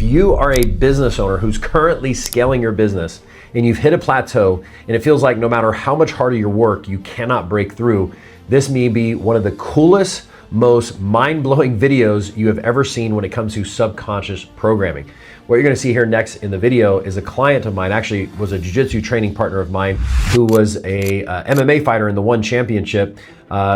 you are a business owner who's currently scaling your business and you've hit a plateau and it feels like no matter how much harder you work, you cannot break through, this may be one of the coolest, most mind-blowing videos you have ever seen when it comes to subconscious programming. What you're gonna see here next in the video is a client of mine, actually was a jiu-jitsu training partner of mine, who was a MMA fighter in the One Championship,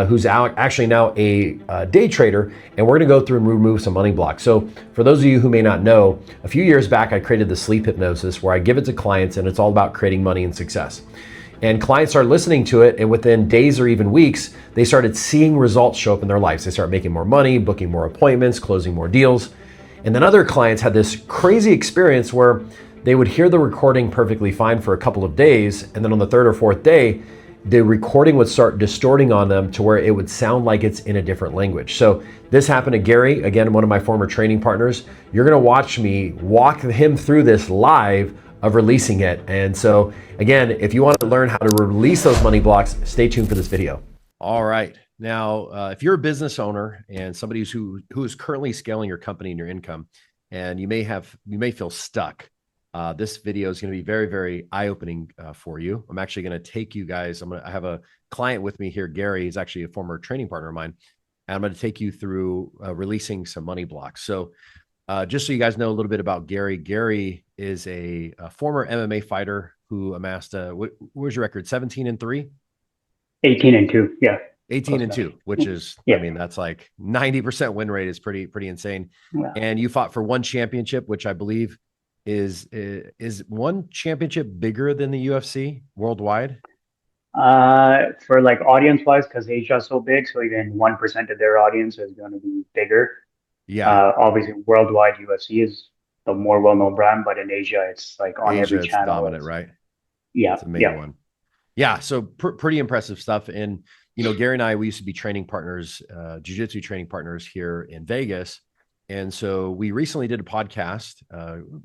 who's actually now a day trader, and we're gonna go through and remove some money blocks. So for those of you who may not know, a few years back, I created the sleep hypnosis where I give it to clients and it's all about creating money and success. And clients started listening to it, and within days or even weeks, they started seeing results show up in their lives. They started making more money, booking more appointments, closing more deals. And then other clients had this crazy experience where they would hear the recording perfectly fine for a couple of days, and then on the third or fourth day, the recording would start distorting on them to where it would sound like it's in a different language. So this happened to Gary, again, one of my former training partners. You're gonna watch me walk him through this live of releasing it. And so again, if you want to learn how to release those money blocks, stay tuned for this video. All right. Now, if you're a business owner and somebody who is currently scaling your company and your income, and you may feel stuck, this video is going to be very, very eye-opening for you. I'm actually going to take you guys. I have a client with me here, Gary. He's actually a former training partner of mine, and I'm going to take you through releasing some money blocks. So, just so you guys know a little bit about Gary. Gary is a former MMA fighter who amassed what was your record? 17-3, 18-2, yeah. 18-2, which is, yeah. I mean, that's like 90% win rate is pretty insane. Yeah. And you fought for one championship, which I believe is one championship bigger than the UFC worldwide? For like audience wise, because Asia's so big, so even 1% of their audience is going to be bigger. Yeah. Obviously, worldwide UFC is the more well-known brand, but in Asia, it's like on Asia, every channel. It's dominant, right? Yeah, it's the main one. Yeah, so pretty impressive stuff. And you know, Gary and I, we used to be training partners, jiu-jitsu training partners here in Vegas. And so we recently did a podcast,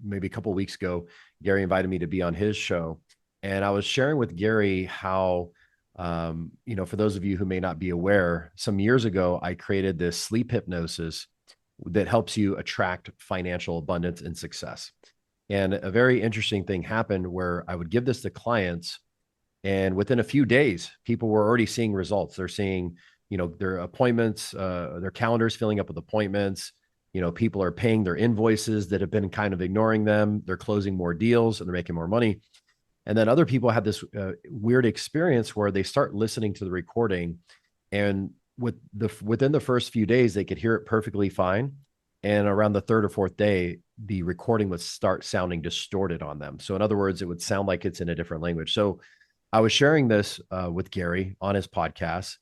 maybe a couple of weeks ago. Gary invited me to be on his show. And I was sharing with Gary how, you know, for those of you who may not be aware, some years ago, I created this sleep hypnosis that helps you attract financial abundance and success. And a very interesting thing happened where I would give this to clients, and within a few days, people were already seeing results. They're seeing, you know, their appointments, their calendars filling up with appointments. You know, people are paying their invoices that have been kind of ignoring them. They're closing more deals and they're making more money. And then other people have this weird experience where they start listening to the recording, and within the first few days, they could hear it perfectly fine. And around the third or fourth day, the recording would start sounding distorted on them. So in other words, it would sound like it's in a different language. So I was sharing this with Gary on his podcast,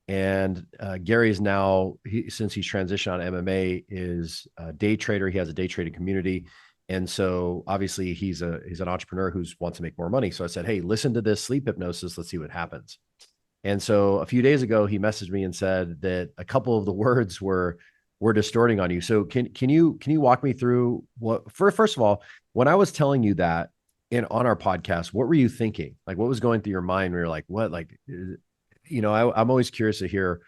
and Gary is now, since he's transitioned on MMA, is a day trader. He has a day trading community. And so obviously he's an entrepreneur who wants to make more money. So I said, hey, listen to this sleep hypnosis. Let's see what happens. And so a few days ago, he messaged me and said that a couple of the words were distorting on you. So can you walk me through first of all, when I was telling you that on our podcast, what were you thinking? Like, what was going through your mind where you're like, what, like, you know, I'm always curious to hear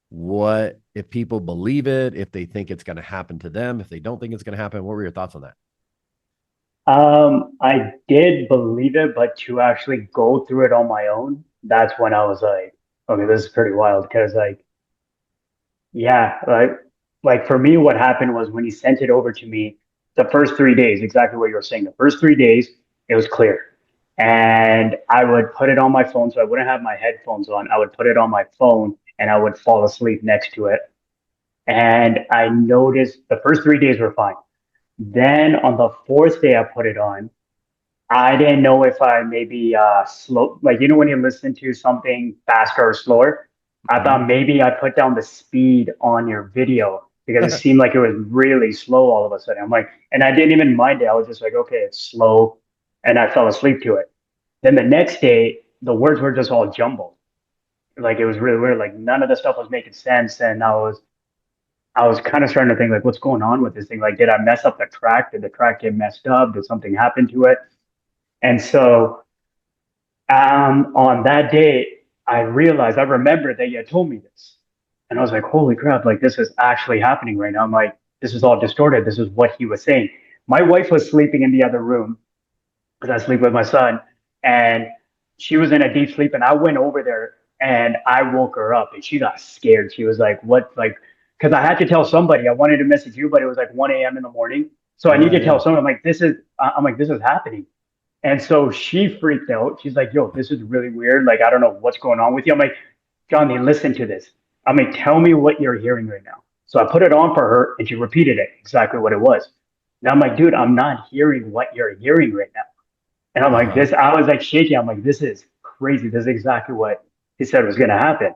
what, if people believe it, if they think it's going to happen to them, if they don't think it's going to happen. What were your thoughts on that? I did believe it, but to actually go through it on my own, that's when I was like, okay, this is pretty wild. Because like, yeah, like for me, what happened was when he sent it over to me, the first 3 days, exactly what you were saying, the first 3 days, it was clear. And I would put it on my phone, so I wouldn't have my headphones on. I would put it on my phone and I would fall asleep next to it. And I noticed the first 3 days were fine. Then on the fourth day I put it on, I didn't know if I maybe slow, like, you know, when you listen to something faster or slower, I thought maybe I put down the speed on your video because it seemed like it was really slow all of a sudden. I'm like, and I didn't even mind it. I was just like, okay, it's slow. And I fell asleep to it. Then the next day, the words were just all jumbled. Like, it was really weird. Like, none of the stuff was making sense. And I was kind of starting to think, like, what's going on with this thing? Like, did I mess up the track? Did the track get messed up? Did something happen to it? And so on that day, I remembered that you had told me this. And I was like, holy crap, like, this is actually happening right now. I'm like, this is all distorted. This is what he was saying. My wife was sleeping in the other room because I sleep with my son, and she was in a deep sleep, and I went over there and I woke her up, and she got scared. She was like, "What?" Like, because I had to tell somebody. I wanted to message you, but it was like 1 a.m. in the morning, so I need Yeah, to tell yeah. someone. I'm like, "This is," I'm like, "This is happening." And so she freaked out. She's like, "Yo, this is really weird. Like, I don't know what's going on with you." I'm like, "Johnny, listen to this. I mean, tell me what you're hearing right now." So I put it on for her, and she repeated it exactly what it was. And I'm like, "Dude, I'm not hearing what you're hearing right now." And I'm like, Uh-huh. this, I was like shaking. I'm like, this is crazy. This is exactly what he said was going to happen.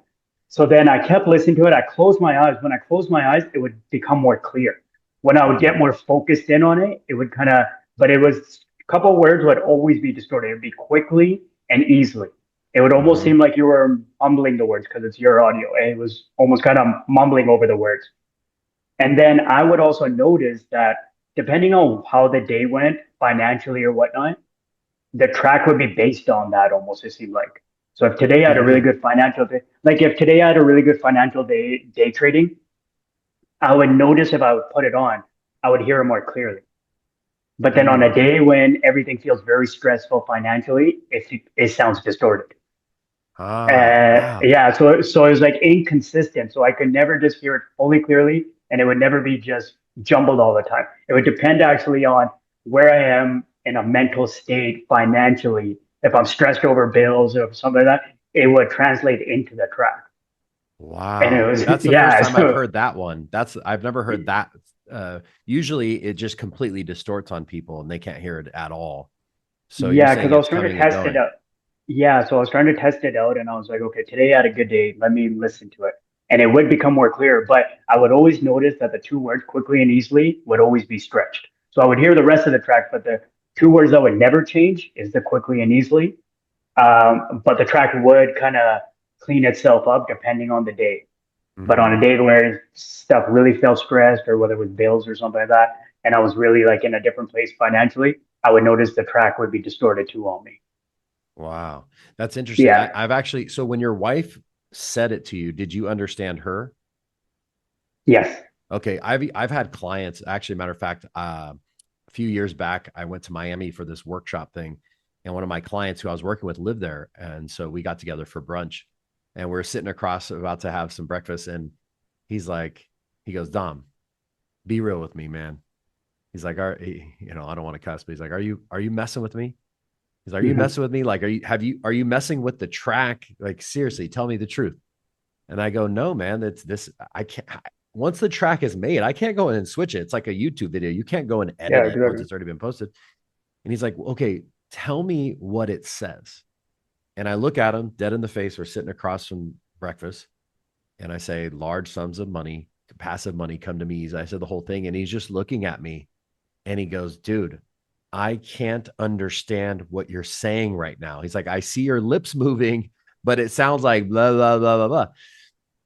So then I kept listening to it. I closed my eyes. When I closed my eyes, it would become more clear. When I would get Mm. more focused in on it, it would kind of, but it was a couple of words would always be distorted. It would be quickly and easily. It would almost Mm-hmm. seem like you were mumbling the words because it's your audio. And it was almost kind of mumbling over the words. And then I would also notice that depending on how the day went financially or whatnot, the track would be based on that almost, it seemed like. So if today I What do had a you really mean? good financial day, like if today I had a really good financial day trading, I would notice if I would put it on, I would hear it more clearly. But then on a Mm. day when everything feels very stressful financially, it sounds distorted. Ah, wow. Yeah, so it was like inconsistent. So I could never just hear it fully clearly, and it would never be just jumbled all the time. It would depend actually on where I am in a mental state financially. If I'm stressed over bills or something like that, it would translate into the track. And it Wow. was That's the first yeah, time I've so heard that one. I've never heard that. Usually it just completely distorts on people and they can't hear it at all. So you're yeah, saying because I was it's trying to coming and test it going. out. Yeah, so I was trying to test it out, and I was like, okay, today I had a good day. Let me listen to it, and it would become more clear. But I would always notice that the two words "quickly" and "easily" would always be stretched. So I would hear the rest of the track, but the two words that would never change is the "quickly" and "easily." But the track would kind of clean itself up depending on the day. But on a Hmm. day where stuff really felt stressed, or whether it was bills or something like that, and I was really like in a different place financially, I would notice the track would be distorted too on me. Wow. That's interesting. Yeah. I've actually, so when your wife said it to you, did you understand her? Yes. Okay. I've had clients, actually, matter of fact, a few years back, I went to Miami for this workshop thing. And one of my clients who I was working with lived there. And so we got together for brunch and we're sitting across about to have some breakfast. And he's like, he goes, Dom, be real with me, man. He's like, I don't want to cuss, but he's like, are you messing with me? He's like, are you Mhm. messing with me? Like, are you messing with the track? Like, seriously, tell me the truth. And I go, no, man, that's this. I can't, once the track is made, I can't go in and switch it. It's like a YouTube video. You can't go and edit Yeah, it once exactly. it's already been posted. And he's like, okay, tell me what it says. And I look at him dead in the face. We're sitting across from breakfast. And I say, large sums of money, passive money come to me. I said the whole thing. And he's just looking at me and he goes, dude, I can't understand what you're saying right now. He's like, I see your lips moving, but it sounds like blah, blah, blah, blah, blah.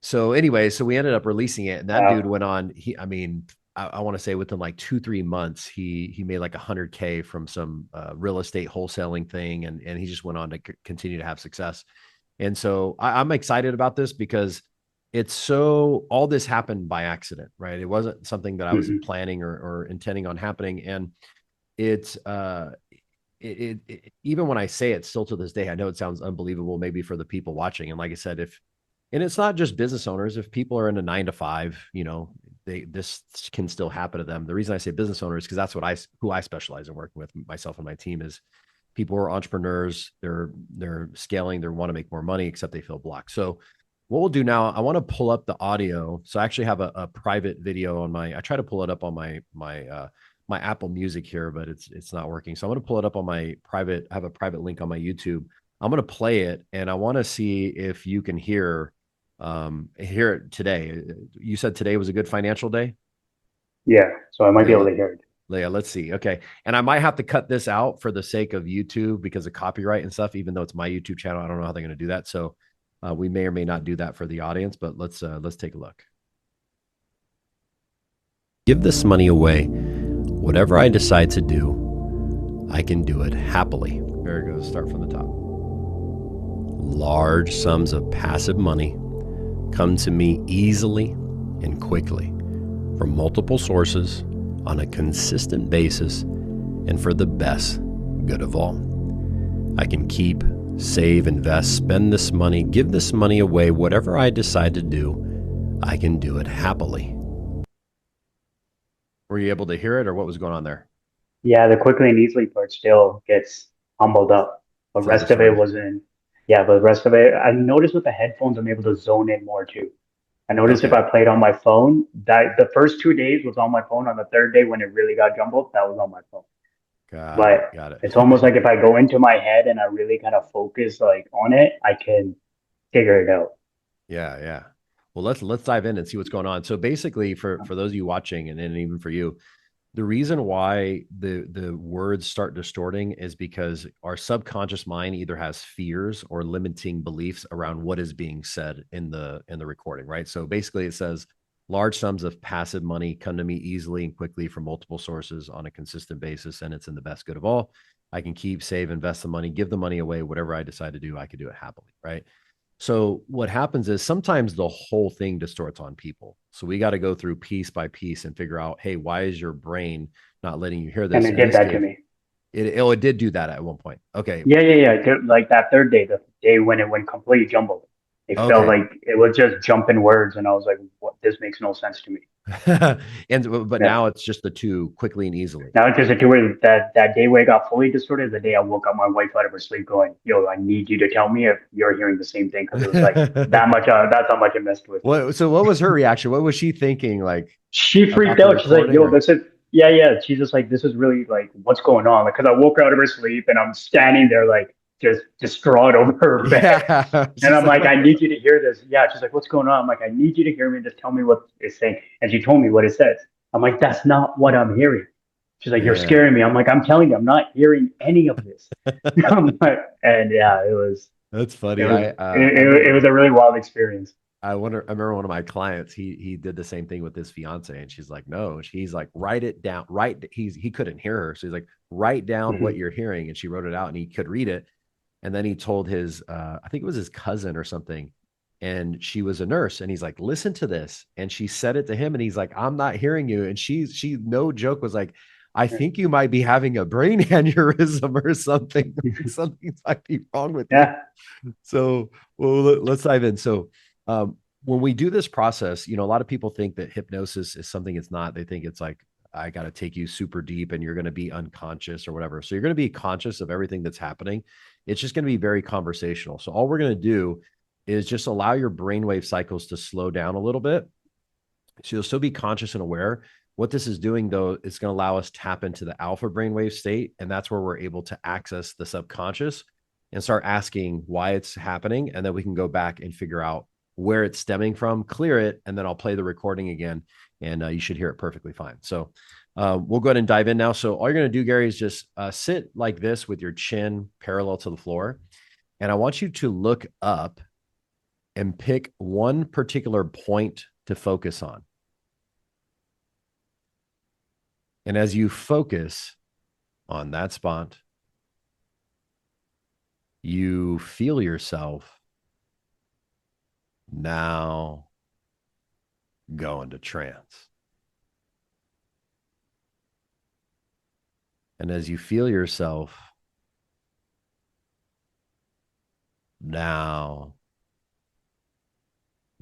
So anyway, so we ended up releasing it. And that dude Wow. went on, I mean, I want to say within like 2, 3 months, he made like 100K from some real estate wholesaling thing. And he just went on to continue to have success. And so I'm excited about this because all this happened by accident, right? It wasn't something that I was Mhm. planning or intending on happening. And it's even when I say it still to this day, I know it sounds unbelievable maybe for the people watching. And like I said, if and it's not just business owners, if people are in a 9 to 5, this can still happen to them. The reason I say business owners because that's what who I specialize in working with myself and my team is people who are entrepreneurs, they're scaling, they want to make more money, except they feel blocked. So what we'll do now, I want to pull up the audio. So I actually have a private video on I try to pull it up on my Apple Music here, but it's not working. So I'm going to pull it up on my private. I have a private link on my YouTube. I'm going to play it, and I want to see if you can hear it today. You said today was a good financial day. Yeah, so I might be Okay, able to hear it. yeah, let's see. Okay, and I might have to cut this out for the sake of YouTube because of copyright and stuff. Even though it's my YouTube channel, I don't know how they're going to do that. So we may or may not do that for the audience, but let's take a look. Give this money away. Whatever I decide to do, I can do it happily. There it goes. Start from the top. Large sums of passive money come to me easily and quickly from multiple sources on a consistent basis and for the best good of all. I can keep, save, invest, spend this money, give this money away, whatever I decide to do, I can do it happily. Were you able to hear it, or what was going on there? Yeah, the quickly and easily part still gets humbled up. The It's a little rest of it distorted. wasn't. Yeah, but the rest of it, I noticed with the headphones, I'm able to zone in more too. I noticed if Okay. I played on my phone, that the first 2 days was on my phone. On the third day, when it really got jumbled, that was on my phone. Got it. But Got it's almost it. like if I go into my head and I really kind of focus like on it, I can figure it out. Yeah, yeah. Well, let's dive in and see what's going on. So basically, for those of you watching, and even for you, the reason why the words start distorting is because our subconscious mind either has fears or limiting beliefs around what is being said in the recording, right? So basically, it says large sums of passive money come to me easily and quickly from multiple sources on a consistent basis, and it's in the best good of all. I can keep, save, invest the money, give the money away, whatever I decide to do, I could do it happily, right? So what happens is sometimes the whole thing distorts on people. So we got to go through piece by piece and figure out, hey, why is your brain not letting you hear And this? it In did this that to case, me. it did do that at one point. Okay. Yeah, yeah, yeah. Like that third day, the day when it went completely jumbled, it felt Okay. like it was just jumping words, and I was like, "What? This makes no sense to me." And but Yeah. now it's just the two quickly and easily. Now it's just a two way that day where it got fully distorted is the day I woke up my wife out of her sleep going, "Yo, I need you to tell me if you're hearing the same thing," because it was like that much. That's how much it messed with me. What was her reaction? What was she thinking like She freaked about the out. She's like, recording "Yo, or this is yeah, yeah." She's just like, "This is really like what's going on?" Like, because I woke her out of her sleep and I'm standing there like just distraught over her bed. yeah. And She's I'm like, like, what I the need you to hear this. Yeah. She's like, what's going on? I'm like, I need you to hear me and just tell me what it's saying. And she told me what it says. I'm like, that's not what I'm hearing. She's like, you're yeah. scaring me. I'm like, I'm telling you, I'm not hearing any of this. I'm like, and yeah, That's it funny. was, I it was remember a really wild experience. I remember one of my clients, he did the same thing with his fiance, and she's like, no, he's like, write it down, he couldn't hear her. So he's like, write down what Mhm. you're hearing. And she wrote it out and he could read it. And then he told his I think it was his cousin or something, and she was a nurse, and he's like, listen to this. And she said it to him, and he's like, I'm not hearing you. And she no joke was like, I think you might be having a brain aneurysm or something. Something might be wrong with you. Yeah. So, well, let's dive in. So, when we do this process, a lot of people think that hypnosis is something it's not. They think it's like, I got to take you super deep and you're going to be unconscious or whatever. So, you're going to be conscious of everything that's happening. It's just going to be very conversational. So, all we're going to do is just allow your brainwave cycles to slow down a little bit. So, you'll still be conscious and aware. What this is doing, though, is going to allow us to tap into the alpha brainwave state. And that's where we're able to access the subconscious and start asking why it's happening. And then we can go back and figure out where it's stemming from, clear it, and then I'll play the recording again, and you should hear it perfectly fine. So we'll go ahead and dive in now. So all you're going to do, Gary, is just sit like this with your chin parallel to the floor. And I want you to look up and pick one particular point to focus on. And as you focus on that spot, you feel yourself now go into trance. And as you feel yourself now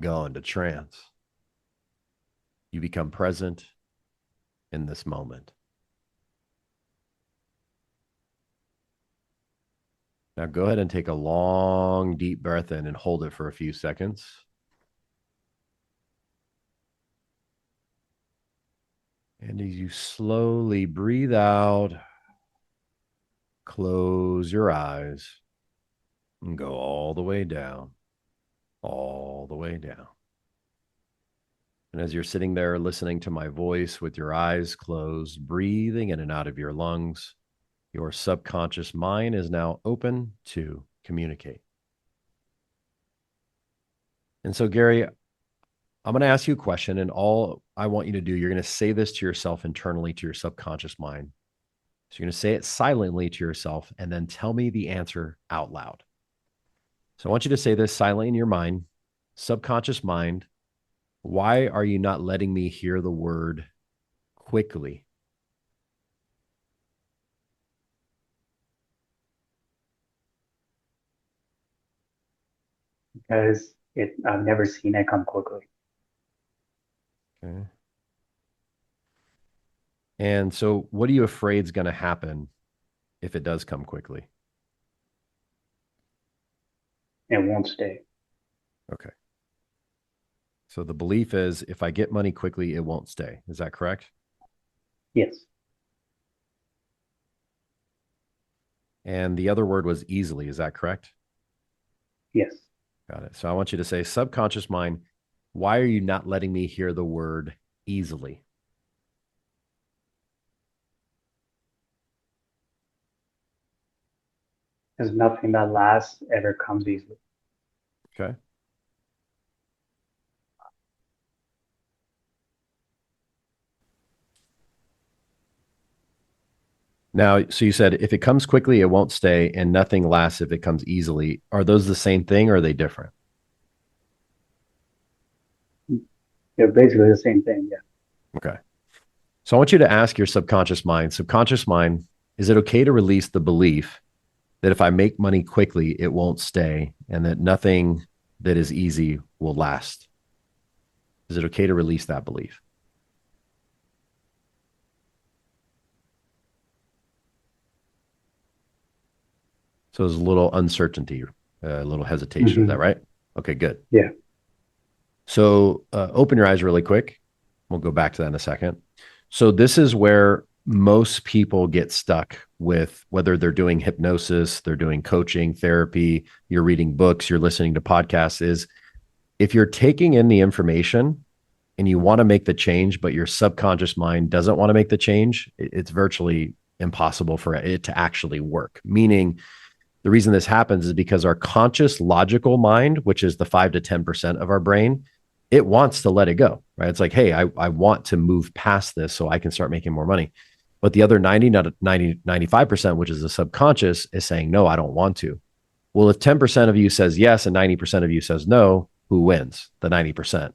go into trance, you become present in this moment. Now go ahead and take a long, deep breath in and hold it for a few seconds. And as you slowly breathe out, close your eyes and go all the way down, all the way down. And as you're sitting there listening to my voice with your eyes closed, breathing in and out of your lungs, your subconscious mind is now open to communicate. And so, Gary, I'm going to ask you a question, and all I want you to do, you're going to say this to yourself internally to your subconscious mind. So you're going to say it silently to yourself and then tell me the answer out loud. So I want you to say this silently in your mind, subconscious mind. Why are you not letting me hear the word quickly? because I've never seen it come quickly. Okay. And so what are you afraid is going to happen if it does come quickly? It won't stay. Okay. So the belief is if I get money quickly, it won't stay. Is that correct? Yes, And the other word was easily. Is that correct? yes. Got it. So I want you to say, subconscious mind, why are you not letting me hear the word easily? There's nothing that lasts ever comes easily. Okay. Now, so you said if it comes quickly, it won't stay, and nothing lasts if it comes easily. Are those the same thing or are they different? They're basically the same thing. Yeah. Okay. So I want you to ask your subconscious mind, is it okay to release the belief that if I make money quickly, it won't stay and that nothing that is easy will last? Is it okay to release that belief? So there's a little uncertainty, a little hesitation. Is that Hmm. right? Okay, good. Yeah. So open your eyes really quick. We'll go back to that in a second. So this is where most people get stuck with whether they're doing hypnosis, they're doing coaching, therapy, you're reading books, you're listening to podcasts, is if you're taking in the information and you want to make the change, but your subconscious mind doesn't want to make the change, it's virtually impossible for it to actually work. Meaning, the reason this happens is because our conscious logical mind, which is the 5 to 10% of our brain, it wants to let it go, right? It's like, hey, I want to move past this so I can start making more money. But the other 95%, which is the subconscious, is saying, no, I don't want to. Well, if 10% of you says yes and 90% of you says no, who wins? The 90%.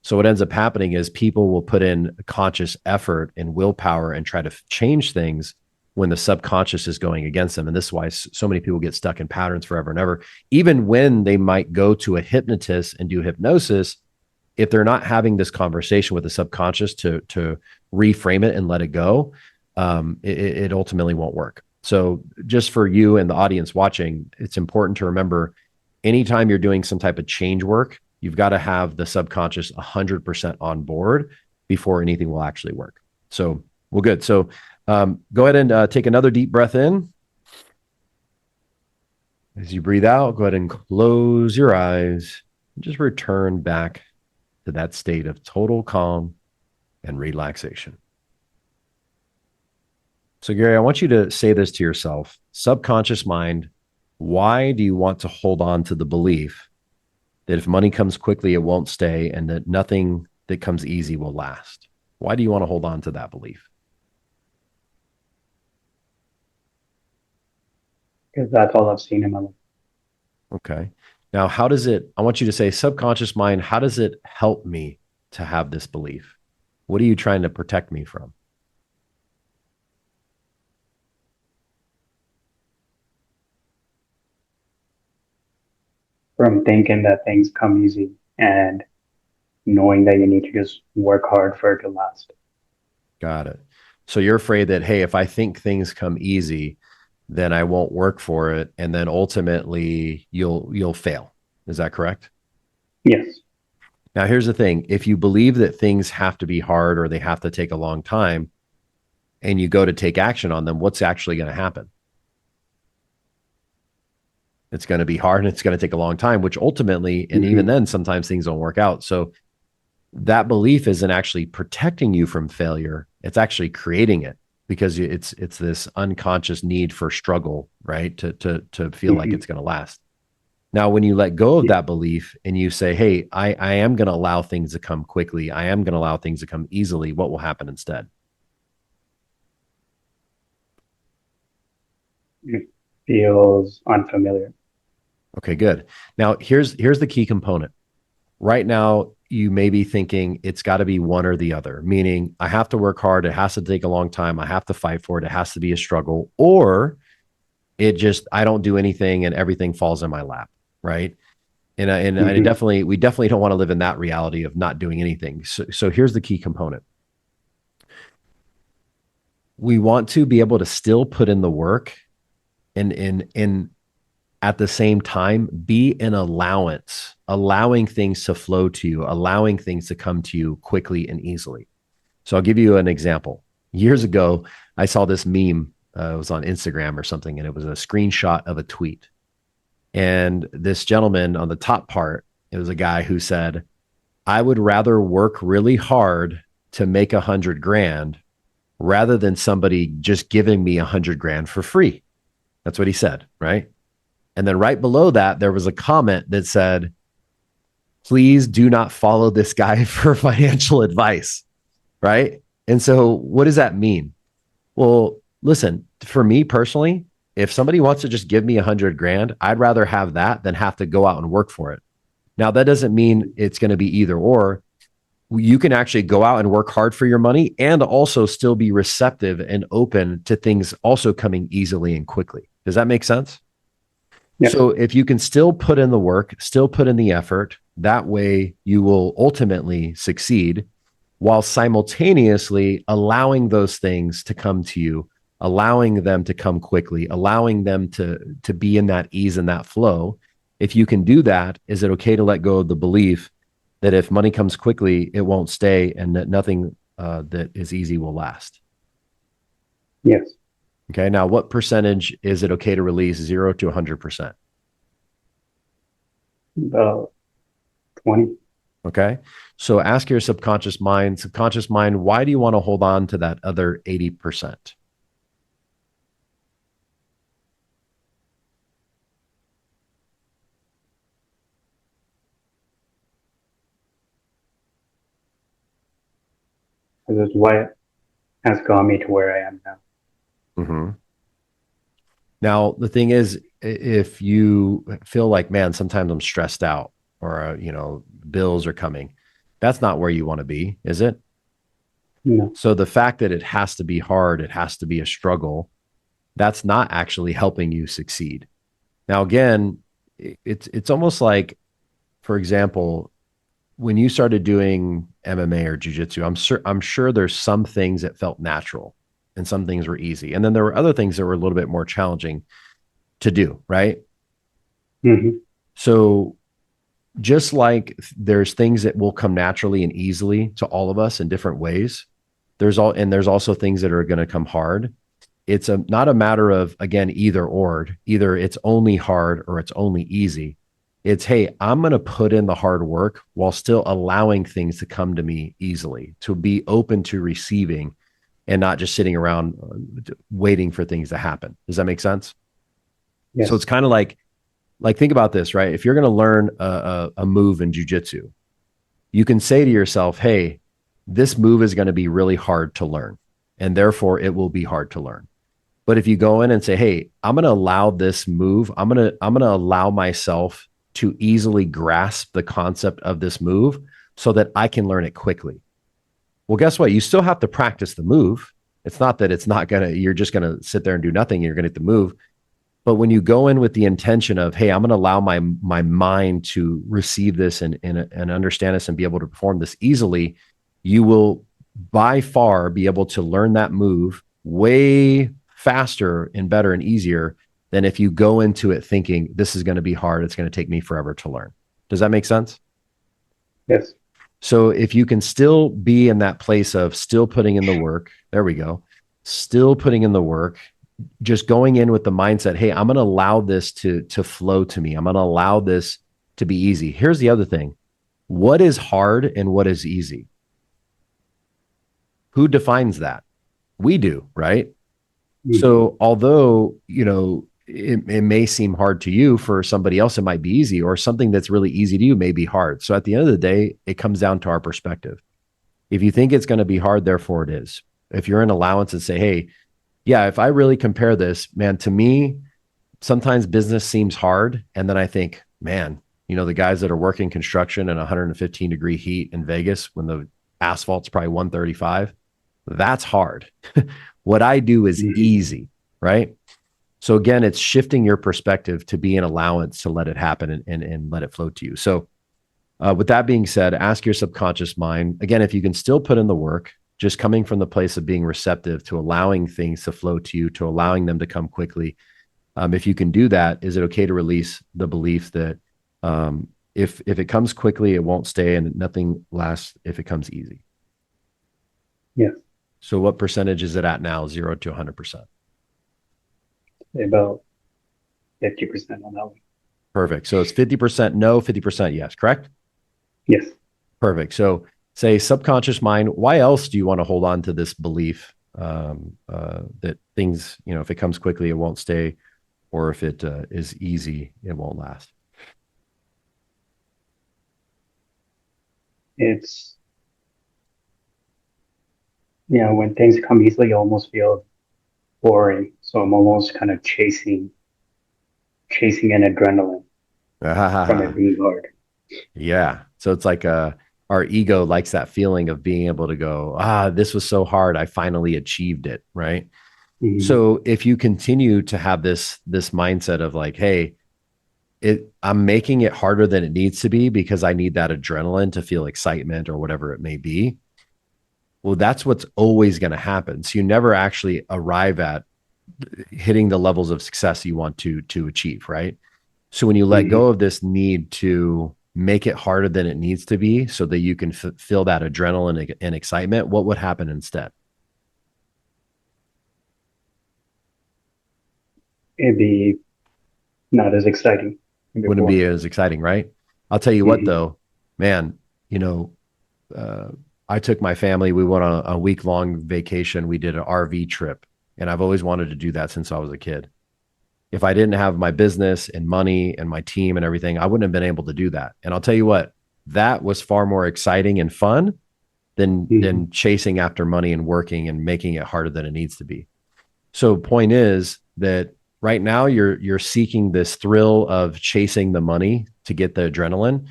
So what ends up happening is people will put in conscious effort and willpower and try to change things when the subconscious is going against them. And this is why so many people get stuck in patterns forever and ever. Even when they might go to a hypnotist and do hypnosis, if they're not having this conversation with the subconscious to reframe it and let it go, it ultimately won't work. So just for you and the audience watching, it's important to remember anytime you're doing some type of change work, you've got to have the subconscious 100% on board before anything will actually work. So, well, good. So go ahead and take another deep breath in. As you breathe out, go ahead and close your eyes and just return back to that state of total calm and relaxation. So, Gary, I want you to say this to yourself. Subconscious mind, why do you want to hold on to the belief that if money comes quickly, it won't stay and that nothing that comes easy will last? Why do you want to hold on to that belief? Because that's all I've seen in my life. Okay. Now, how does it, I want you to say, subconscious mind, how does it help me to have this belief? What are you trying to protect me from? From thinking that things come easy and knowing that you need to just work hard for it to last. Got it. So you're afraid that, hey, if I think things come easy, then I won't work for it. And then ultimately you'll fail. Is that correct? Yes. Now, here's the thing. If you believe that things have to be hard or they have to take a long time and you go to take action on them, what's actually going to happen? It's going to be hard and it's going to take a long time, which ultimately, and even Hmm. then, sometimes things don't work out. So that belief isn't actually protecting you from failure. It's actually creating it because it's this unconscious need for struggle, right? To feel like Hmm. it's going to last. Now, when you let go of Yeah. that belief and you say, hey, I am going to allow things to come quickly, I am going to allow things to come easily, what will happen instead? It feels unfamiliar. Okay, good. Now, here's the key component. Right now, you may be thinking it's got to be one or the other, meaning I have to work hard, it has to take a long time, I have to fight for it, it has to be a struggle, or it just, I don't do anything and everything falls in my lap, right? And I Hmm. definitely, we definitely don't want to live in that reality of not doing anything. So here's the key component. We want to be able to still put in the work and at the same time be an allowance, allowing things to flow to you, allowing things to come to you quickly and easily. So I'll give you an example. Years ago, I saw this meme. It was on Instagram or something, and it was a screenshot of a tweet. And this gentleman on the top part, it was a guy who said, I would rather work really hard to make 100 grand rather than somebody just giving me 100 grand for free. That's what he said, right? And then right below that, there was a comment that said, please do not follow this guy for financial advice, right? And so, what does that mean? Well, listen, for me personally, if somebody wants to just give me 100 grand, I'd rather have that than have to go out and work for it. Now, that doesn't mean it's going to be either or. You can actually go out and work hard for your money and also still be receptive and open to things also coming easily and quickly. Does that make sense? Yes. So if you can still put in the work, still put in the effort, that way you will ultimately succeed while simultaneously allowing those things to come to you, allowing them to come quickly, allowing them to be in that ease and that flow. If you can do that, is it okay to let go of the belief that if money comes quickly, it won't stay and that nothing that is easy will last? Yes. Okay. Now, what percentage is it okay to release 0 to 100%? About 20. Okay. So ask your subconscious mind, why do you want to hold on to that other 80%? This is what has got me to where I am now. Mm-hmm. Now, the thing is, if you feel like, man, sometimes I'm stressed out or, bills are coming, that's not where you want to be, is it? No. So the fact that it has to be hard, it has to be a struggle, that's not actually helping you succeed. Now, again, it's almost like, for example, when you started doing MMA or jujitsu, I'm sure there's some things that felt natural and some things were easy. And then there were other things that were a little bit more challenging to do, right? Hmm. So just like there's things that will come naturally and easily to all of us in different ways, there's also things that are going to come hard. It's not a matter of, again, either or, either it's only hard or it's only easy. It's, hey, I'm going to put in the hard work while still allowing things to come to me easily, to be open to receiving and not just sitting around waiting for things to happen. Does that make sense? So Yes. it's kind of like think about this, right? If you're going to learn a move in jujitsu, you can say to yourself, hey, this move is going to be really hard to learn, and therefore it will be hard to learn. But if you go in and say, hey, I'm going to allow this move, I'm going to allow myself to easily grasp the concept of this move so that I can learn it quickly. Well, guess what? You still have to practice the move. It's not that you're just going to sit there and do nothing and you're going to get the move. But when you go in with the intention of, hey, I'm going to allow my mind to receive this and understand this and be able to perform this easily, you will by far be able to learn that move way faster and better and easier than if you go into it thinking this is going to be hard. It's going to take me forever to learn. Does that make sense? Yes. So if you can still be in that place of still putting in the work, there we go, still putting in the work, just going in with the mindset, hey, I'm going to allow this to flow to me. I'm going to allow this to be easy. Here's the other thing. What is hard and what is easy? Who defines that? We do, right? Hmm. So although, it may seem hard to you, for somebody else, it might be easy, or something that's really easy to you may be hard. So at the end of the day, it comes down to our perspective. If you think it's going to be hard, therefore it is. If you're in allowance and say, hey, yeah, if I really compare this, man, to me, sometimes business seems hard. And then I think, man, the guys that are working construction in 115-degree heat in Vegas when the asphalt's probably 135, that's hard. What I do is Hmm. easy, right? So again, it's shifting your perspective to be an allowance to let it happen and let it flow to you. So with that being said, ask your subconscious mind again, if you can still put in the work, just coming from the place of being receptive to allowing things to flow to you, to allowing them to come quickly. If you can do that, is it okay to release the belief that if it comes quickly, it won't stay and nothing lasts if it comes easy? Yeah, So what percentage is it at now? 0 to 100%. about 50% on that one. Perfect. So it's 50% no, 50% yes, correct? Yes. Perfect. So say subconscious mind, why else do you want to hold on to this belief that things, if it comes quickly, it won't stay, or if it is easy, it won't last? It's, when things come easily, you almost feel boring. So I'm almost kind of chasing an adrenaline from it being hard. Yeah. So it's like our ego likes that feeling of being able to go, this was so hard. I finally achieved it. Right. Mhm. So if you continue to have this mindset of like, hey, I'm making it harder than it needs to be because I need that adrenaline to feel excitement or whatever it may be. Well, that's what's always going to happen. So you never actually arrive at hitting the levels of success you want to achieve, right? So when you let go Mhm. of this need to make it harder than it needs to be so that you can feel that adrenaline and excitement, what would happen instead? It'd be not as exciting as Wouldn't before. be as exciting, right? I'll tell you what, Mhm. though, man, you know, uh, I took my family. We went on a week long vacation. We did an RV trip, and I've always wanted to do that since I was a kid. If I didn't have my business and money and my team and everything, I wouldn't have been able to do that. And I'll tell you what, that was far more exciting and fun than Mhm. chasing after money and working and making it harder than it needs to be. So point is that right now you're seeking this thrill of chasing the money to get the adrenaline,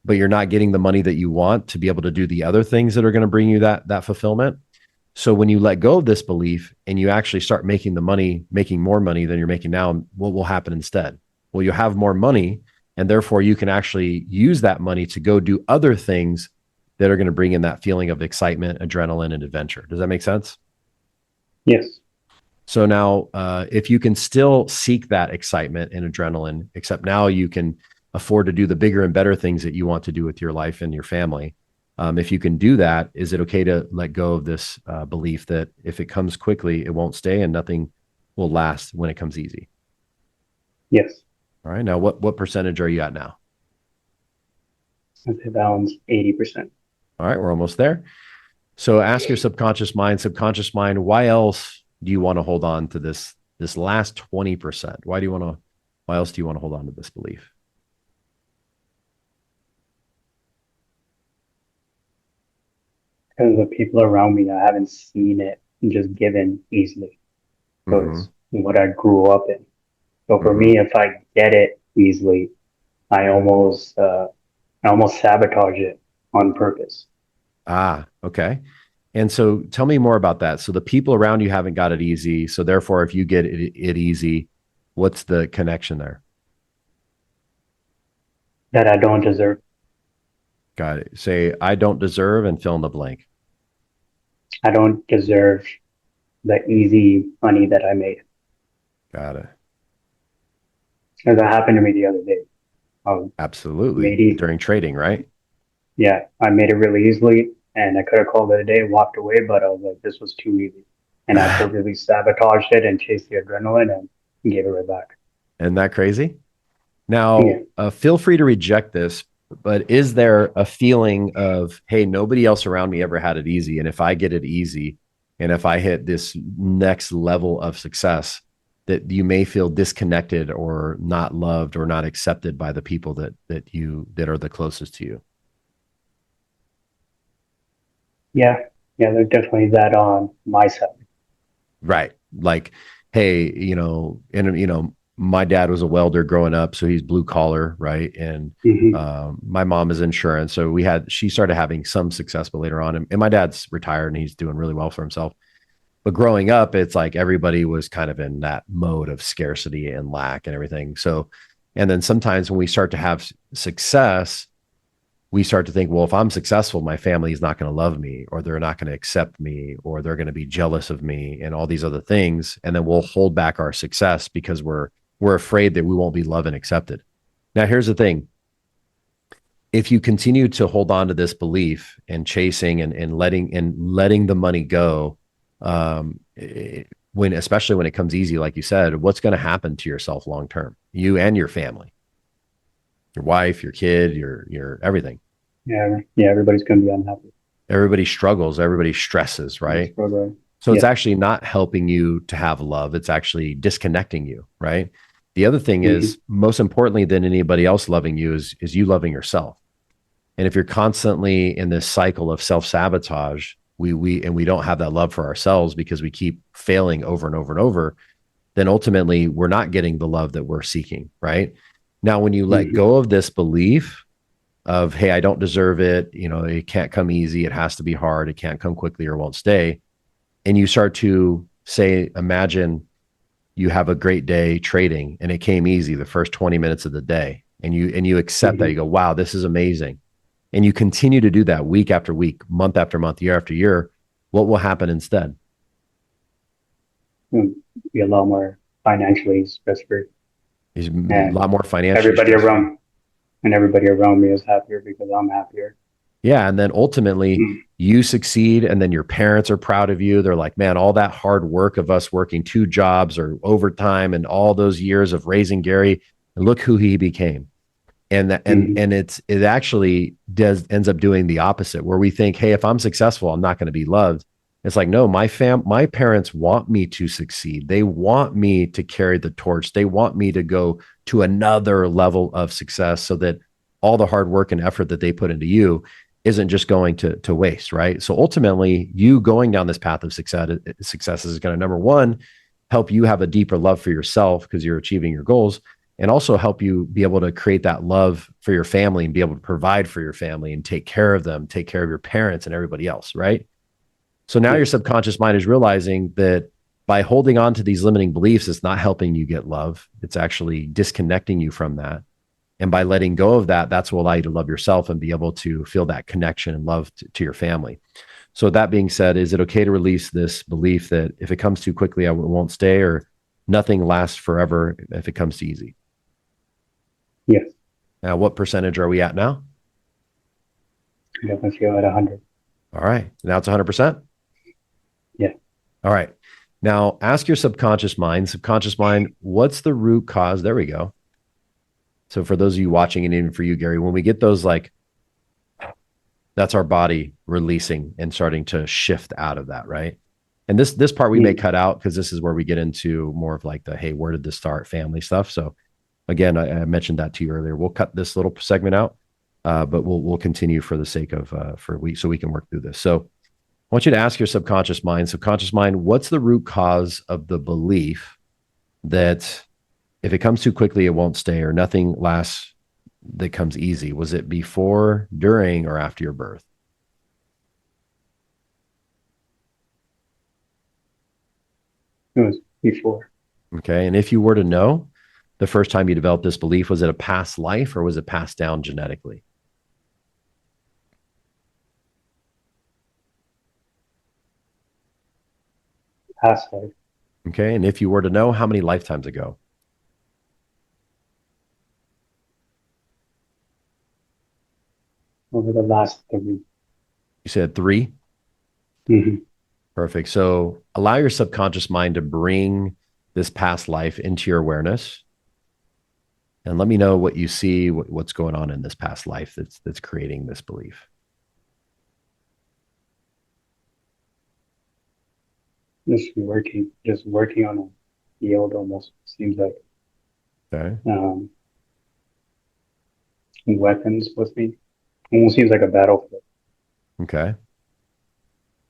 but you're not getting the money that you want to be able to do the other things that are going to bring you that fulfillment. So when you let go of this belief and you actually start making the money, making more money than you're making now, what will happen instead? Well, you'll have more money, and therefore you can actually use that money to go do other things that are going to bring in that feeling of excitement, adrenaline, and adventure. Does that make sense? Yes. So now, if you can still seek that excitement and adrenaline, except now you can afford to do the bigger and better things that you want to do with your life and your family. If you can do that, is it okay to let go of this belief that if it comes quickly, it won't stay and nothing will last when it comes easy? Yes. All right. Now, what percentage are you at now? I'd say that one's 80%. All right, we're almost there. So ask your subconscious mind, why else do you want to hold on to this last 20%? Why else do you want to hold on to this belief? Because the people around me, I haven't seen it just given easily. So Mm-hmm. it's what I grew up in. So for Mm-hmm. me, if I get it easily, I almost I almost sabotage it on purpose. Ah, okay. And so tell me more about that. So the people around you haven't got it easy. So therefore, if you get it easy, what's the connection there? That I don't deserve. Got it. Say, I don't deserve and fill in the blank. I don't deserve the easy money that I made. Got it. Because that happened to me the other day. I Absolutely. made it, During trading, right? yeah, I made it really easily, and I could have called it a day, walked away, but I was like, this was too easy, and I purposely sabotaged it and chased the adrenaline and gave it right back. Isn't that crazy? Yeah, Now, feel free to reject this, but is there a feeling of, hey, nobody else around me ever had it easy. And if I get it easy, and if I hit this next level of success, that you may feel disconnected or not loved or not accepted by the people that are the closest to you? yeah, yeah. There's definitely that on my side. Right. Like, hey, my dad was a welder growing up, so he's blue collar, right? And Hmm. my mom is insurance, so she started having some success, but later on, and my dad's retired and he's doing really well for himself. But growing up, it's like everybody was kind of in that mode of scarcity and lack and everything. So, and then sometimes when we start to have success, we start to think, well, if I'm successful, my family is not going to love me, or they're not going to accept me, or they're going to be jealous of me, and all these other things. And then we'll hold back our success because we're afraid that we won't be loved and accepted. Now, here's the thing: if you continue to hold on to this belief and chasing and letting the money go, when especially when it comes easy, like you said, what's going to happen to yourself long term, you and your family, your wife, your kid, your everything. Yeah, yeah, everybody's gonna be unhappy. Everybody struggles, everybody stresses, That's right? program. So it's Yeah. actually not helping you to have love. It's actually disconnecting you, right? The other thing Hmm. is, most importantly than anybody else loving you is you loving yourself. And if you're constantly in this cycle of self-sabotage, we don't have that love for ourselves because we keep failing over and over and over, then ultimately we're not getting the love that we're seeking, right? Now, when you let Hmm. go of this belief of, hey, I don't deserve it, it can't come easy, it has to be hard, it can't come quickly or won't stay, and you start to say, imagine you have a great day trading and it came easy the first 20 minutes of the day, and you accept that, you Hmm. go, wow, this is amazing, and you continue to do that week after week, month after month, year after year, what will happen instead? Be a lot more financially stress free, Is a and lot more financially everybody stress free. around and everybody around me is happier because I'm happier. Yeah. And then ultimately Mm. you succeed, and then your parents are proud of you. They're like, man, all that hard work of us working two jobs or overtime and all those years of raising Gary, and look who he became. And it actually does ends up doing the opposite, where we think, hey, if I'm successful, I'm not going to be loved. It's like, no, my parents want me to succeed. They want me to carry the torch. They want me to go to another level of success, so that all the hard work and effort that they put into you isn't just going to waste, right? So ultimately, you going down this path of success is going to, number one, help you have a deeper love for yourself because you're achieving your goals, and also help you be able to create that love for your family and be able to provide for your family and take care of them, take care of your parents and everybody else, right? So now Yeah. your subconscious mind is realizing that by holding on to these limiting beliefs, it's not helping you get love. It's actually disconnecting you from that. And by letting go of that, that's what will allow you to love yourself and be able to feel that connection and love to your family. So, that being said, is it okay to release this belief that if it comes too quickly, I won't stay, or nothing lasts forever if it comes too easy? Yes. Now, what percentage are we at now? I definitely feel at 100. All right. Now it's 100%. Yeah. All right. Now ask your subconscious mind, what's the root cause? There we go. So for those of you watching, and even for you, Gary, when we get those, like, that's our body releasing and starting to shift out of that, right? And this part we may Mm. cut out because this is where we get into more of like the, hey, where did this start, family stuff. So again, I mentioned that to you earlier. We'll cut this little segment out, but we'll continue for the sake of so we can work through this. So I want you to ask your subconscious mind, what's the root cause of the belief that if it comes too quickly, it won't stay, or nothing lasts that comes easy? Was it before, during, or after your birth? It was before. Okay. And if you were to know the first time you developed this belief, was it a past life or was it passed down genetically? Past life. Okay. And if you were to know, how many lifetimes ago? Over the last 3. You said three. Hmm. Perfect. So allow your subconscious mind to bring this past life into your awareness, and let me know what you see, what's going on in this past life that's creating this belief. Just working on a field almost seems like Okay. um, weapons with me. Almost seems like a battlefield. Okay.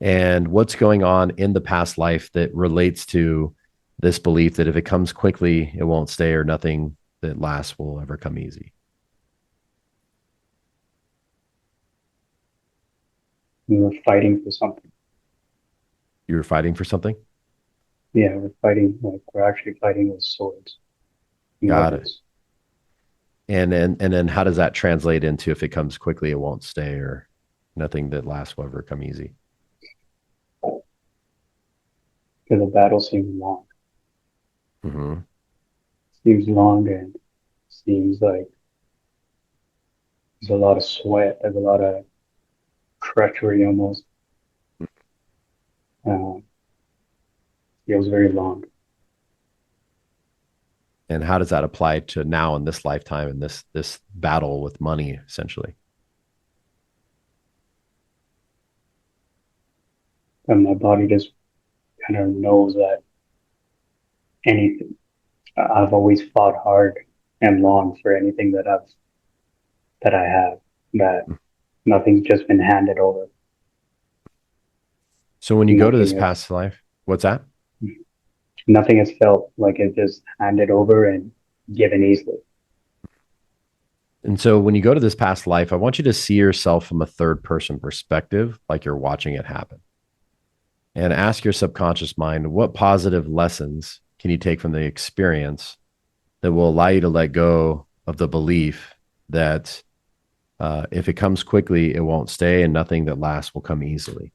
And what's going on in the past life that relates to this belief that if it comes quickly, it won't stay, or nothing that lasts will ever come easy? We were fighting for something. You were fighting for something? Yeah, we're fighting, like, we're actually fighting with swords and Got it. weapons. And then how does that translate into if it comes quickly, it won't stay, or nothing that lasts will ever come easy? Because the battle seems long. Hmm. Seems long and seems like there's a lot of sweat, there's a lot of treachery almost. Uh, feels very long. And how does that apply to now in this lifetime and this battle with money, essentially? And my body just kind of knows that anything, I've always fought hard and long for anything that I have, that nothing's just been handed over. So when you go to this Nothing is, past life, what's that? nothing is felt like it's just handed over and given easily. And so when you go to this past life, I want you to see yourself from a third person perspective, like you're watching it happen. And ask your subconscious mind, what positive lessons can you take from the experience that will allow you to let go of the belief that if it comes quickly, it won't stay, and nothing that lasts will come easily.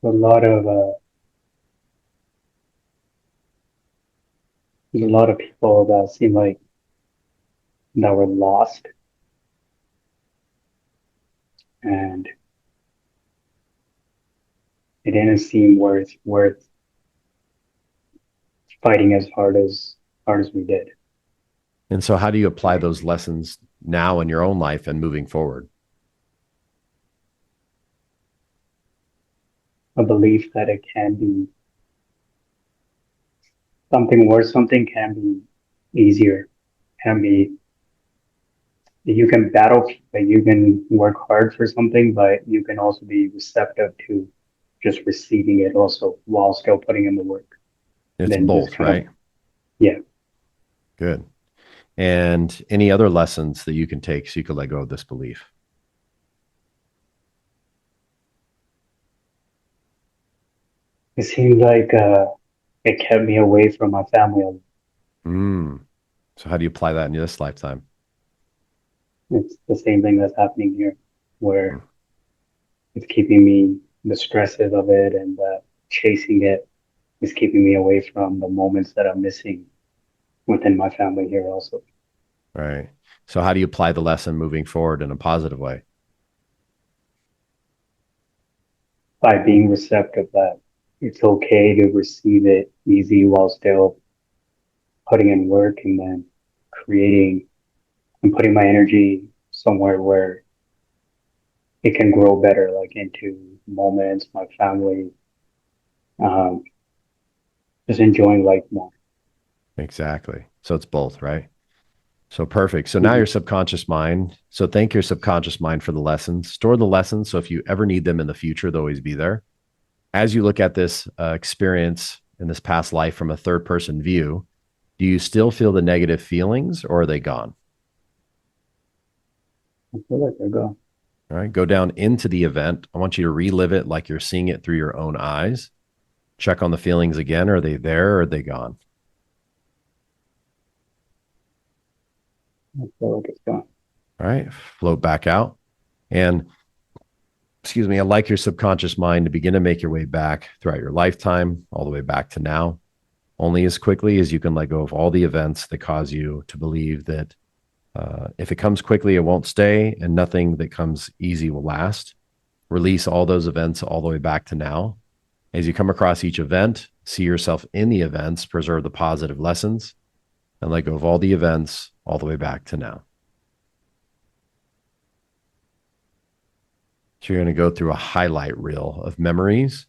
A lot of there's a lot of people that seem like that were lost and it didn't seem worth fighting as hard as we did. And so, how do you apply those lessons now in your own life and moving forward? A belief that it can be something worse, something can be easier, can be you can battle, like you can work hard for something, but you can also be receptive to just receiving it also while still putting in the work. It's Then just both, kind of, right? yeah, Good. And any other lessons that you can take so you can let go of this belief? it seems like it kept me away from my family. Mm. So, how do you apply that in this lifetime? It's the same thing that's happening here, Mm. where it's keeping me, the stresses of it and chasing it is keeping me away from the moments that I'm missing within my family here also. Right. So, how do you apply the lesson moving forward in a positive way? By being receptive that it's okay to receive it easy while still putting in work and then creating and putting my energy somewhere where it can grow better, like into moments, my family, um, just enjoying life more. Exactly. So, it's both, right? So perfect. So now Mhm. your subconscious mind. So thank your subconscious mind for the lessons. Store the lessons. So if you ever need them in the future, they'll always be there. As you look at this experience in this past life from a third person view, do you still feel the negative feelings or are they gone? I feel like they're gone. All right. Go down into the event. I want you to relive it like you're seeing it through your own eyes. Check on the feelings again. Are they there or are they gone? I feel like it's gone. All right. Float back out. And excuse me, I like your subconscious mind to begin to make your way back throughout your lifetime, all the way back to now, only as quickly as you can let go of all the events that cause you to believe that if it comes quickly, it won't stay, and nothing that comes easy will last. Release all those events all the way back to now. As you come across each event, see yourself in the events, preserve the positive lessons, and let go of all the events all the way back to now. So you're going to go through a highlight reel of memories.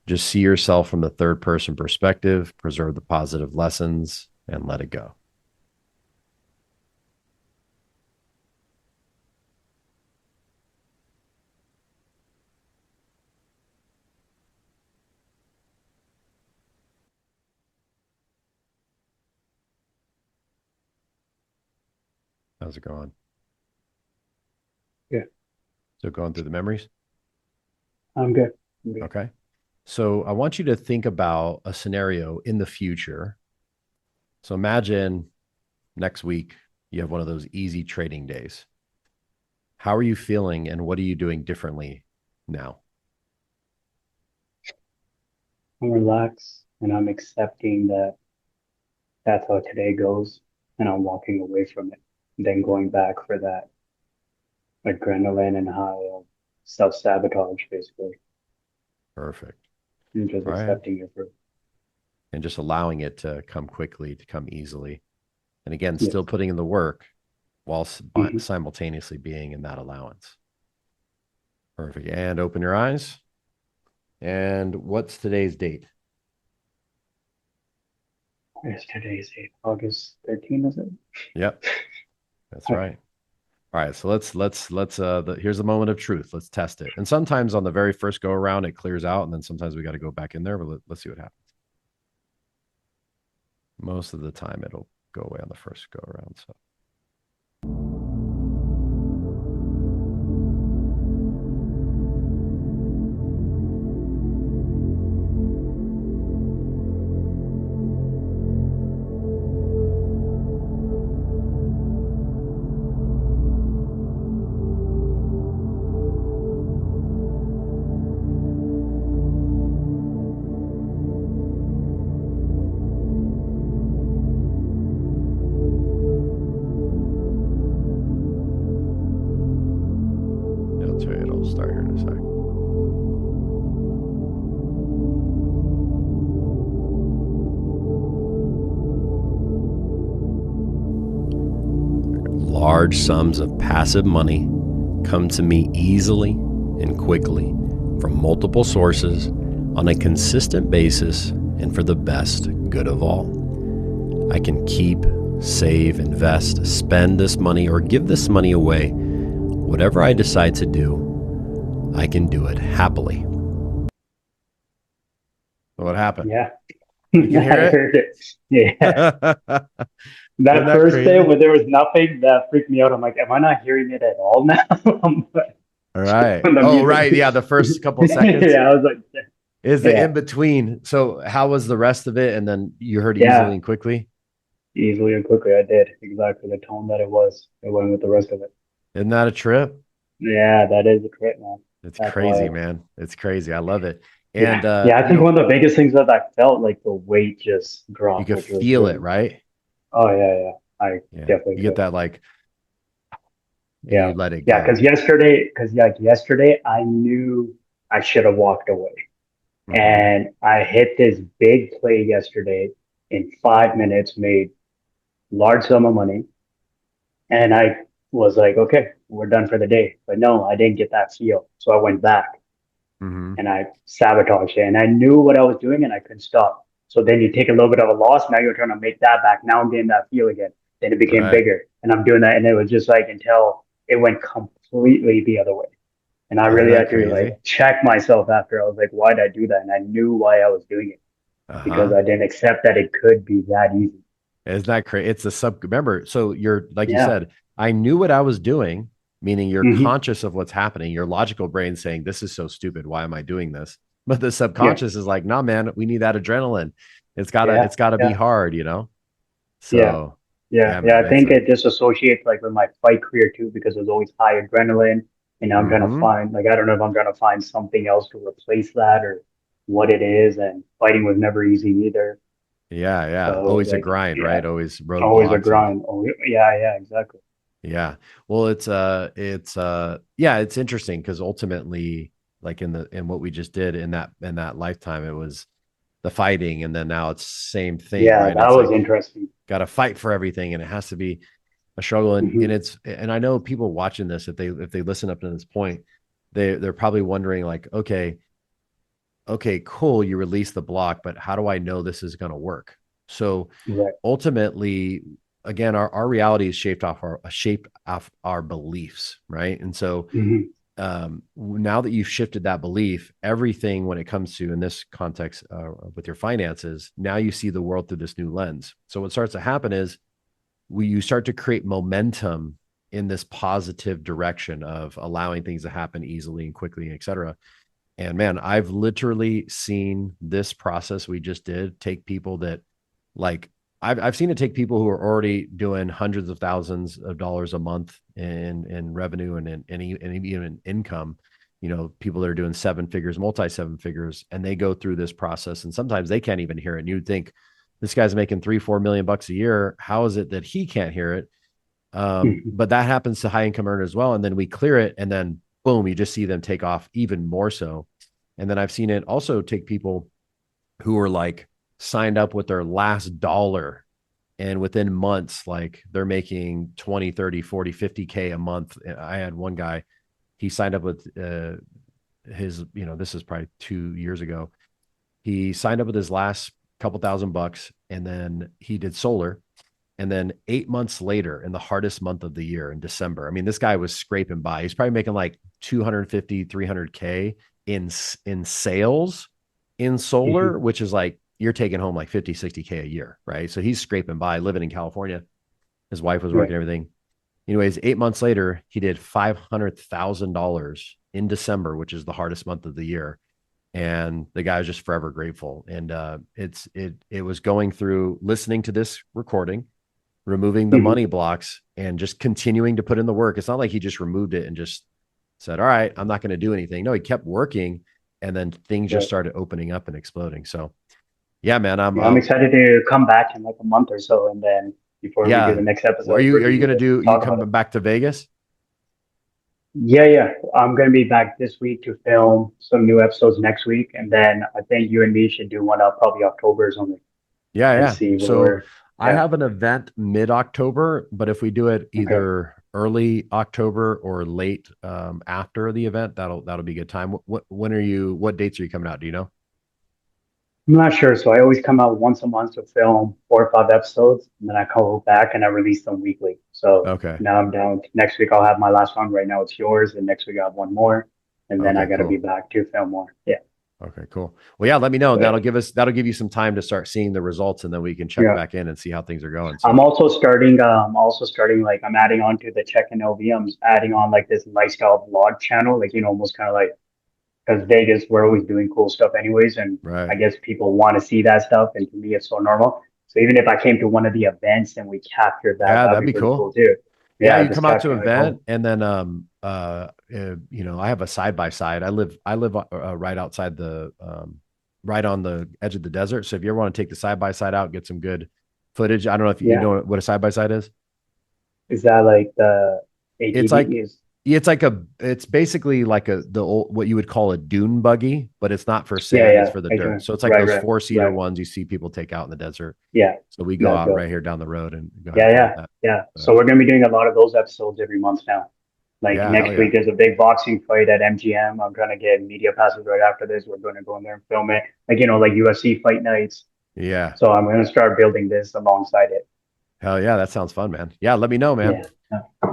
Just see yourself from the third person perspective, preserve the positive lessons, and let it go. How's it going? Yeah. So going through the memories. I'm good. I'm good. Okay. So I want you to think about a scenario in the future. So imagine next week you have one of those easy trading days. How are you feeling and what are you doing differently now? I'm relaxed and I'm accepting that that's how today goes, and I'm walking away from it, then going back for that adrenaline and high of self-sabotage, basically, Perfect. and just All right. accepting it for, And just allowing it to come quickly, to come easily. And again, yes. still putting in the work while Hmm. simultaneously being in that allowance. Perfect. And open your eyes. And what's today's date? Yes, today's date, August 13th, is it? Yep, that's Okay. right. All right, so here's the moment of truth. Let's test it. And sometimes on the very first go around, it clears out, and then sometimes we got to go back in there. But let's see what happens. Most of the time, it'll go away on the first go around. So it'll start here in a sec. Large sums of passive money come to me easily and quickly from multiple sources on a consistent basis and for the best good of all. I can keep, save, invest, spend this money, or give this money away. Whatever I decide to do, I can do it happily. What happened? Yeah. You can I hear heard it. Yeah. it? Isn't That that first day crazy? when there was nothing, that freaked me out. I'm like, am I not hearing it at all now? All right. When the Oh, music. right. Yeah. The first couple of seconds Yeah, I was like, is the yeah, in between. So, how was the rest of it? And then you heard easily yeah, and quickly. easily and quickly. I did exactly the tone that it was. It went with the rest of it. Isn't that a trip? Yeah, that is a trip, man. It's That's crazy, wild. man. It's crazy. I love it. And, Yeah, yeah. I you think know, one of the biggest things that I felt like the weight just you dropped, could which was feel it, really. right? Oh yeah, yeah. I Yeah. definitely You get could. that, like, and Yeah, you let it yeah. go. Because yesterday I knew I should have walked away. Hmm. And I hit this big play yesterday in 5 minutes, made large sum of money, and I was like, okay, we're done for the day. But no, I didn't get that feel, so I went back Hmm. and I sabotaged it, and I knew what I was doing, and I couldn't stop. So then you take a little bit of a loss. Now you're trying to make that back. Now I'm getting that feel again. Then it became Right. bigger, and I'm doing that, and it was just like until it went completely the other way. And I Isn't really that had to like crazy? check myself after. I was like, why did I do that? And I knew why I was doing it because Uh-huh. I didn't accept that it could be that easy. Isn't that crazy? It's a remember, so you're, like you Yeah. said, I knew what I was doing, meaning you're Hmm. conscious of what's happening. Your logical brain saying, this is so stupid. Why am I doing this? But the Yeah. subconscious is like, nah, man, we need that adrenaline. Yeah. It's gotta be Yeah. hard, you know? Yeah. So Yeah. yeah, Yeah. man, I it's think a it just associates like with my fight career too, because there's always high adrenaline. And now I'm trying to mm-hmm. find, like, I don't know if I'm trying to find something else to replace that or what it is. And fighting was never easy either. Yeah, yeah. So Always a like, grind, yeah, right? Always always a roadblocks and grind. Oh, yeah. Yeah. Exactly. yeah. Well, yeah, it's interesting because ultimately, like in what we just did in that lifetime, it was the fighting, and then now it's same thing, Yeah. right? That It's was like interesting. got to fight for everything, and it has to be a struggle. Hmm. And I know people watching this, if they listen up to this point, they're probably wondering like, okay, cool, you release the block, but how do I know this is going to work? So Right. ultimately, again, our reality is shaped off our beliefs, right? And so Hmm. now that you've shifted that belief, everything when it comes to in this context with your finances, now you see the world through this new lens. So what starts to happen is you start to create momentum in this positive direction of allowing things to happen easily and quickly, et cetera. And man, I've literally seen this process we just did take people that like I've seen it take people who are already doing hundreds of thousands of dollars a month in revenue and even income, you know, people that are doing seven figures, multi seven figures, and they go through this process and sometimes they can't even hear it. And you'd think this guy's making 3-4 million bucks a year. How is it that he can't hear it? But that happens to high income earners as well. And then we clear it and then boom, you just see them take off even more so. And then I've seen it also take people who are like signed up with their last dollar and within months, like they're making 20, 30, 40, 50K a month. I had one guy, he signed up with his, you know, this is probably 2 years ago. He signed up with his last couple $1,000 and then he did solar. And then 8 months later, in the hardest month of the year in December, I mean, this guy was scraping by. He's probably making like 250, 300K in sales in solar, which is like, you're taking home like 50, 60K a year, right? So he's scraping by living in California. His wife was working everything. Anyways, 8 months later, he did $500,000 in December, which is the hardest month of the year. And the guy was just forever grateful. And it was going through listening to this recording, removing the money blocks and just continuing to put in the work. It's not like he just removed it and just said, all right, I'm not going to do anything. No, he kept working and then things just started opening up and exploding. So yeah, man, I'm excited to come back in like a month or so. And then before we do the next episode, are you going to do, you coming back to Vegas? Yeah. I'm going to be back this week to film some new episodes next week. And then I think you and me should do one up probably October or something. Yeah. So I have an event mid-October, but if we do it either early October or late after the event, that'll be a good time. What dates are you coming out? Do you know? I'm not sure. So I always come out once a month to film 4 or 5 episodes, and then I go back and I release them weekly. So now I'm down. Next week I'll have my last one. Right now it's yours, and next week I'll have one more, and then I got to be back to film more. Yeah. Okay, cool. Well, yeah, let me know. That'll give you some time to start seeing the results, and then we can check back in and see how things are going. So. I'm also starting like I'm adding on to the check and LV. I'm adding on like this lifestyle vlog channel, like, you know, almost kind of like, because Vegas, we're always doing cool stuff anyways. And I guess people want to see that stuff. And to me, it's so normal. So even if I came to one of the events and we captured that, that'd be cool too. Yeah, you come out to an event and then, you know, I have a side-by-side. I live right outside right on the edge of the desert. So if you ever want to take the side-by-side out, get some good footage. I don't know if you know what a side-by-side is. Is that like the ATV? It's basically like what you would call a dune buggy, but it's not for sand, it's for the dirt. So it's like those 4-seater ones you see people take out in the desert. Yeah. So we go out right here down the road and go. Yeah. So we're going to be doing a lot of those episodes every month now. Like next week, there's a big boxing fight at MGM. I'm going to get media passes right after this. We're going to go in there and film it. Like, you know, like UFC fight nights. Yeah. So I'm going to start building this alongside it. Hell yeah. That sounds fun, man. Yeah. Let me know, man. Yeah.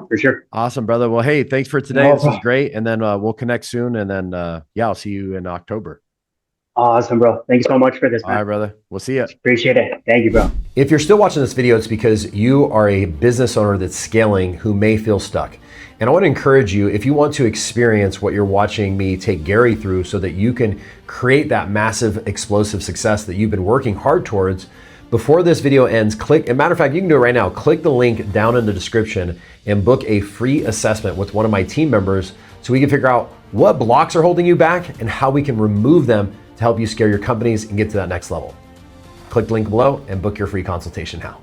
For sure. Awesome, brother. Well, hey, thanks for today. This is great. And then we'll connect soon. And then, I'll see you in October. Awesome, bro. Thank you so much for this, man. All right, brother. We'll see you. Appreciate it. Thank you, bro. If you're still watching this video, it's because you are a business owner that's scaling who may feel stuck. And I want to encourage you, if you want to experience what you're watching me take Gary through so that you can create that massive explosive success that you've been working hard towards, before this video ends, click, and matter of fact, you can do it right now. Click the link down in the description and book a free assessment with one of my team members so we can figure out what blocks are holding you back and how we can remove them to help you scale your companies and get to that next level. Click the link below and book your free consultation now.